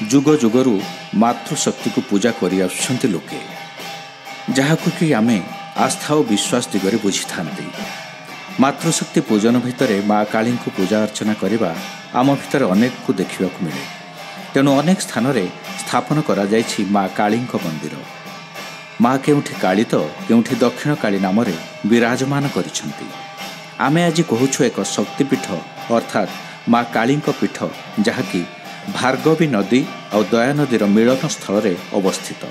जुग जुगरू मातृशक्ति को पूजा करि आछंती लोके जहाकु कि आमे आस्था और विश्वास दिगरे बुझी थांती। मातृशक्ति पूजन भितर माँ काली को पूजा अर्चना करने आम भितर अनेक को देखा मिले। तेणु अनेक स्थान रे स्थापन करा जायछि माँ काली मंदिर। माँ केउठी काली तो केउठी दक्षिण काली नाम विराजमान करिछंती। आमे आज कहूछु एक शक्तिपीठ अर्थात माँ काली पीठ जहाँकि भार्गवी नदी और दया नदीर मिलन स्थल रे अवस्थित,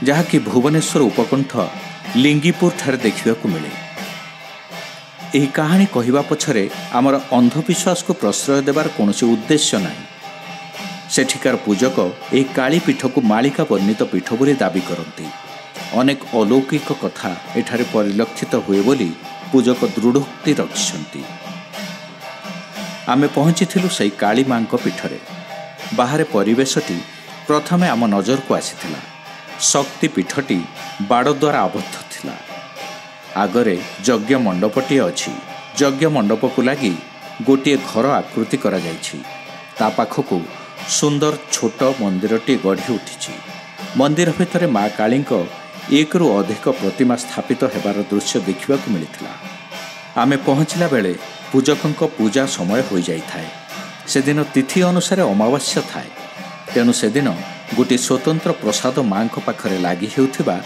जहाँकि भुवनेश्वर उपकंठ लिंगीपुर ठारे देखा मिले। यही कहानी कहवा पछरे आमर अंधविश्वास को प्रश्रय देवार कौन उद्देश्य ना। सेठिकार पूजक यही काली पीठ को मालिका वर्णित पीठ बोली दाबी करती। अनेक अलौकिक कथा एठारे परिलक्षित हुए बोली पूजक दृढ़ोक्ति रखिछंती। आमे पहुंचीथिलु सही काली मां पीठरे। बाहर परिवेशटी प्रथमे आम नजर को आसीथिला। शक्ति पीठटी बाड़ द्वारा आबद्ध थिला। आगरे यज्ञ मंडपटी अछि। यज्ञ मंडप को लगी गोटे घर आकृति करा जायछि। ता पाखकु सुंदर छोट मंदिरटी गढ़ी उठिछि। मंदिर भितर माँ काली एक रु अधिक प्रतिमा स्थापित हेबार दृश्य देखा मिलता। आमे पहुँचला बेले पूजकों पूजा समय हो जाए। से दिन तिथि अनुसार अमावास्या थाए। तेणु से दिन गोटे स्वतंत्र प्रसाद माँ पाखरे लगी होउथिबा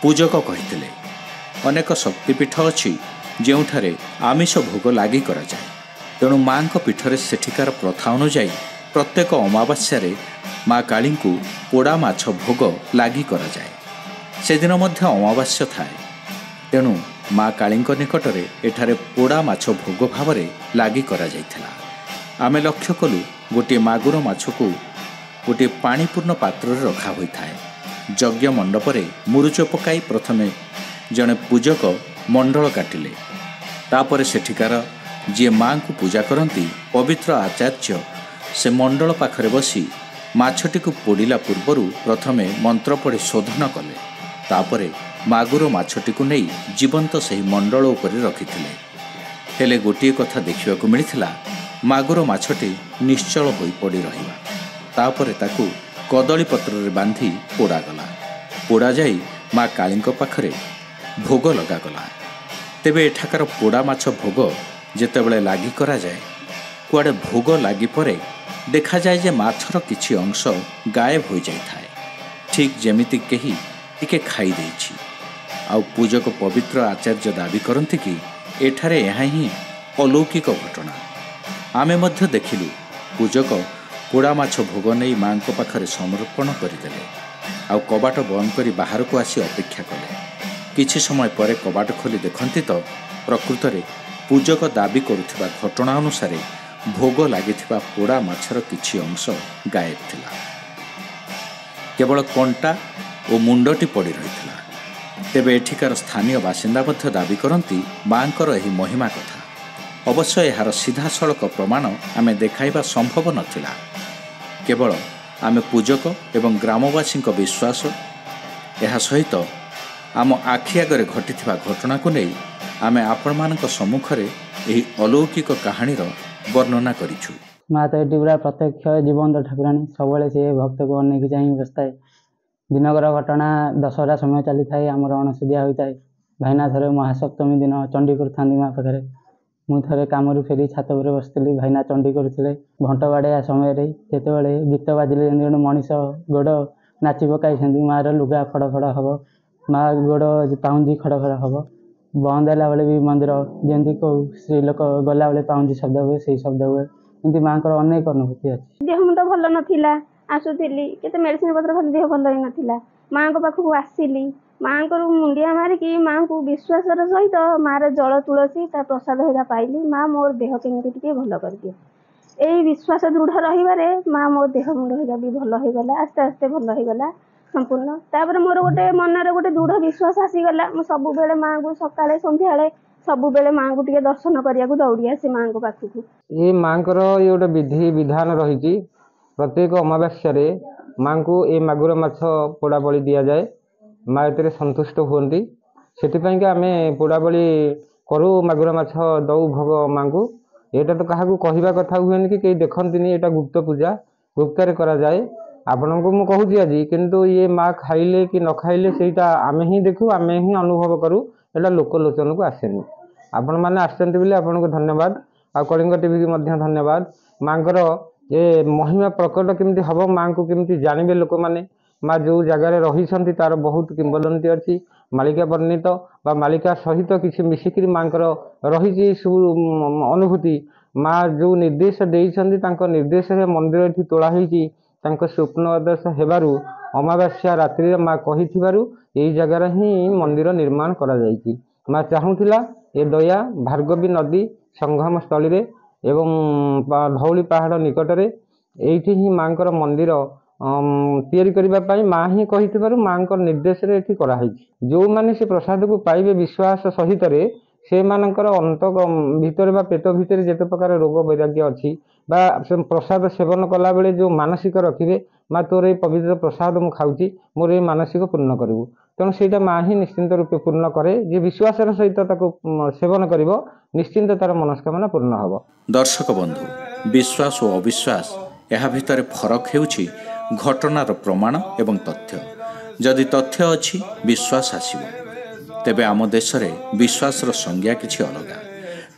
पूजक कहिथिले। अनेक शक्तिपीठ अछि जेउठारे आमिष भोग लगी करा जाए। तेणु माँ पीठरे सेठिकार प्रथा अनुଯାयी प्रत्येक अमावास्या माँ काली को पोड़ा माछ भोग लगी करा जाए। से दिन मध्य अमावास्या थाए। तेणु माँ काली निकटरे एठारे पोड़ा माछ भोग भाव लगी करा जाइथिला। आमे लक्ष्य कलु गोटे मागुर माछ को गोटे पानीपूर्ण पात्र रखा होई थाए। यज्ञ मंडपरे मुरुच पकाई प्रथमे जड़े पूजक मंडल काटिले। तापर सेठिकार जी माँ को पूजा करती पवित्र आचार्य से मंडल पाखरे बसी माछटी को पोड़िला पूर्वर प्रथमे मंत्र पढ़ी शोधन कले। तापरे मागुर माछटी को नहीं जीवंत सही मंडल उपरे रखिथिले। हेले गोटे कथा देखा मिलता, मागुर माछटी निश्चल होई पड़ी रहिबा। तापरे ताकू कदली पत्र रे बांधी पोड़ागला। पोड़ा जाई माँ काली पाखरे भोग लगागला। तेबे एठाकार पोड़ा माछ भोग जेतेबेले लागी करा जाए, कुआडे भोग लागी परे देखा जाए जे माछर किछि अंश गायब हो जाई थाए। ठीक जेमिति केही टिके खाई देछि। आउ पूजक पवित्र आचार्य दाबी करती कि एठारे यह ही अलौकिक घटना। आमे मध्य देखिलु पूजक पोड़ा माछ भोग नहीं माँ पाखरे समर्पण करदेले। आउ कबाट बंद करी बाहर को आसी अपेक्षा कले। किछि समय परे कबाट खोली देखती तो प्रकृत रे पूजक दाबी करुथिबा घटना अनुसार भोग लागिथिबा पोड़ा माछर किछि अंश गायब थिला। केवल कंटा और मुंडटी पड़ी रही। तेबे एठिकार स्थानीय बासिंदा मध्य दाबी करती माँकर एही महिमा कथा। अवश्य यार सीधा सड़क प्रमाण आमे देखाइबा संभव नथिला। केवल आमे पूजक एवं ग्रामवासी विश्वास यह सहित आम आखि आगरे घटिथिबा घटना को नहीं आमे आपण मानक सम्मुखरे एही अलौकिक कहानीर वर्णना करिछु। माँ तो ये पूरा प्रत्यक्ष जीवंत ठाकुराणी सबले से भक्त को अनेक चाह बसता। दिनकर घटना दशहरा समय चली थाए। आमर अणसुदिया होता है। भाईना थे महासप्तमी दिन चंडी कर माँ पाखे। मुझे कम फेरी छात पर बसती। भाईना चंडी करते घंट बाड़े समय जिते गीत बाजिले जमी गोटे मनीष गोड़ नाची पकाई माँ लुगा खड़ खड़ हम। माँ गोड़ पाउंजी खड़ खड़ हम। बंद है बेले भी मंदिर जमी कौ स्त्री लोक गला बेले पाउंजी शब्द हुए से शब्द हुए। एमती माँ को अनेक अनुभूति अच्छी। देह मुंड भल नाला आसुली केते मेडिसिन पत्र खाली देह भल ही नाला। माँ को पाखक आसिली माँ को मुंडिया मारिकी माँ को विश्वास सहित माँ जल तुलसी ता प्रसाद हेगा पाइली। माँ मोर देह केमती टिके भल कर दिए। यही विश्वास दृढ़ रही माँ मोर देह मुंड हेगा भी भल हो गला। आस्ते आस्ते भल हो गला संपूर्ण। तापर मोर गोटे मनरे गोटे दृढ़ विश्वास आसीगला। मु सब बेले माँ को सकाळे संध्याळे सब बेले माँ को टिके दर्शन करिया को दौड़ी आसी माँ को पाखक। ये माँ को ये गोटे विधि विधान रही। प्रत्येक अमावास्या माँ को ये मागुर माछ पोड़ा बलि दि जाए। माँ ए सन्तुष्ट हुंती से आम पोड़ा बलि करू मागुर माछ दौ भोग माँ को। यहाँ तो क्या कहवा कथा हुए कि कहीं देखती यहाँ गुप्त पूजा ଗୁପ୍ତରେ କରାଯାଏ। ଆପଣଙ୍କୁ ମୁଁ କହୁଛି ଆଜି, କିନ୍ତୁ ଇଏ ମା ଖାଇଲେ କି ନ ଖାଇଲେ ସେଇଟା ଆମେ ହିଁ ଦେଖୁ, ଆମେ ହିଁ ଅନୁଭବ କରୁ, ଏଇଟା ଲୋକଲୋଚନକୁ ଆସେନି। ଆପଣମାନେ ଆସିଛନ୍ତି ବୋଲି ଆପଣଙ୍କୁ ଧନ୍ୟବାଦ। ଆଉ କଳିଙ୍ଗ ଟିଭିକି ମଧ୍ୟ ଧନ୍ୟବାଦ। ମାଙ୍କର ଏ ମହିମା ପ୍ରକଟ କେମିତି ହେବ, ମାଙ୍କୁ କେମିତି ଜାଣିବେ ଲୋକମାନେ, ମା ଯେଉଁ ଜାଗାରେ ରହିଛନ୍ତି ତାର ବହୁତ କିମ୍ବଦନ୍ତୀ ଅଛି। ମାଳିକା ବର୍ଣ୍ଣିତ ବା ମାଳିକା ସହିତ କିଛି ମିଶିକିରି ମାଙ୍କର ରହିଛି ସବୁ ଅନୁଭୂତି। ମା ଯେଉଁ ନିର୍ଦ୍ଦେଶ ଦେଇଛନ୍ତି ତାଙ୍କ ନିର୍ଦ୍ଦେଶରେ ମନ୍ଦିର ଏଠି ତୋଳା ହେଇଛି। ତାଙ୍କ ସ୍ୱପ୍ନ ଆଦେଶ ହେବାରୁ ଅମାବାସ୍ୟା ରାତ୍ରିରେ ମା କହିଥିବାରୁ ଏଇ ଜାଗାରେ ହିଁ ମନ୍ଦିର ନିର୍ମାଣ କରାଯାଇଛି। ମା ଚାହୁଁଥିଲା ଏ ଦୟା ଭାର୍ଗବୀ ନଦୀ ସଙ୍ଗମ ସ୍ଥଳୀରେ ଏବଂ ଧଉଳି ପାହାଡ଼ ନିକଟରେ ଏଇଠି ହିଁ ମାଙ୍କର ମନ୍ଦିର ତିଆରି କରିବା ପାଇଁ ମା ହିଁ କହିଥିବାରୁ ମାଙ୍କ ନିର୍ଦ୍ଦେଶରେ ଏଠି କରାହେଇଛି। ଯେଉଁମାନେ ସେ ପ୍ରସାଦକୁ ପାଇବେ ବିଶ୍ୱାସ ସହିତରେ, ସେମାନଙ୍କର ଅନ୍ତ ଭିତରେ ବା ପେଟ ଭିତରେ ଯେତେ ପ୍ରକାର ରୋଗ ବୈରାଗ୍ୟ ଅଛି ବା ସେ ପ୍ରସାଦ ସେବନ କଲାବେଳେ ଯେଉଁ ମାନସିକ ରଖିବେ, ମା ତୋର ଏଇ ପବିତ୍ର ପ୍ରସାଦ ମୁଁ ଖାଉଛି, ମୋର ଏଇ ମାନସିକ ପୂର୍ଣ୍ଣ କରିବୁ। ତେଣୁ ସେଇଟା ମା ହିଁ ନିଶ୍ଚିନ୍ତ ରୂପେ ପୂର୍ଣ୍ଣ କରେ। ଯିଏ ବିଶ୍ୱାସର ସହିତ ତାକୁ ସେବନ କରିବ ନିଶ୍ଚିନ୍ତ ତାର ମନସ୍କାମନା ପୂର୍ଣ୍ଣ ହେବ। ଦର୍ଶକ ବନ୍ଧୁ, ବିଶ୍ୱାସ ଓ ଅବିଶ୍ୱାସ ଏହା ଭିତରେ ଫରକ ହେଉଛି ଘଟଣାର ପ୍ରମାଣ ଏବଂ ତଥ୍ୟ। ଯଦି ତଥ୍ୟ ଅଛି ବିଶ୍ୱାସ ଆସିବ। ତେବେ ଆମ ଦେଶରେ ବିଶ୍ୱାସର ସଂଜ୍ଞା କିଛି ଅଲଗା।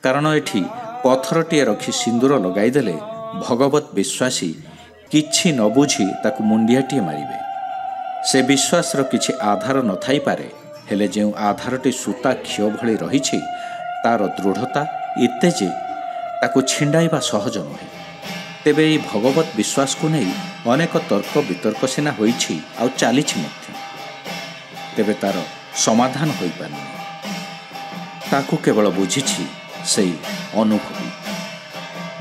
କାରଣ ଏଠି ପଥରଟିଏ ରଖି ସିନ୍ଦୁର ଲଗାଇଦେଲେ ଭଗବତ ବିଶ୍ୱାସୀ କିଛି ନ ବୁଝି ତାକୁ ମୁଣ୍ଡିଆଟିଏ ମାରିବେ। ସେ ବିଶ୍ୱାସର କିଛି ଆଧାର ନଥାଇପାରେ, ହେଲେ ଯେଉଁ ଆଧାରଟି ସୂତା ଖିଅ ଭଳି ରହିଛି ତାର ଦୃଢ଼ତା ଏତେ ଯେ ତାକୁ ଛିଣ୍ଡାଇବା ସହଜ ନୁହେଁ। ତେବେ ଏହି ଭଗବତ ବିଶ୍ୱାସକୁ ନେଇ ଅନେକ ତର୍କ ବିତର୍କ ସିନା ହୋଇଛି ଆଉ ଚାଲିଛି ମଧ୍ୟ, ତେବେ ତାର ସମାଧାନ ହୋଇପାରୁନି। ତାକୁ କେବଳ ବୁଝିଛି ସେଇ ଅନୁଭବୀ।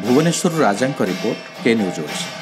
ଭୁବନେଶ୍ୱରରୁ ରାଜାଙ୍କ ରିପୋର୍ଟ, କେ ନ୍ୟୁଜ୍ ଓଡ଼ିଶା।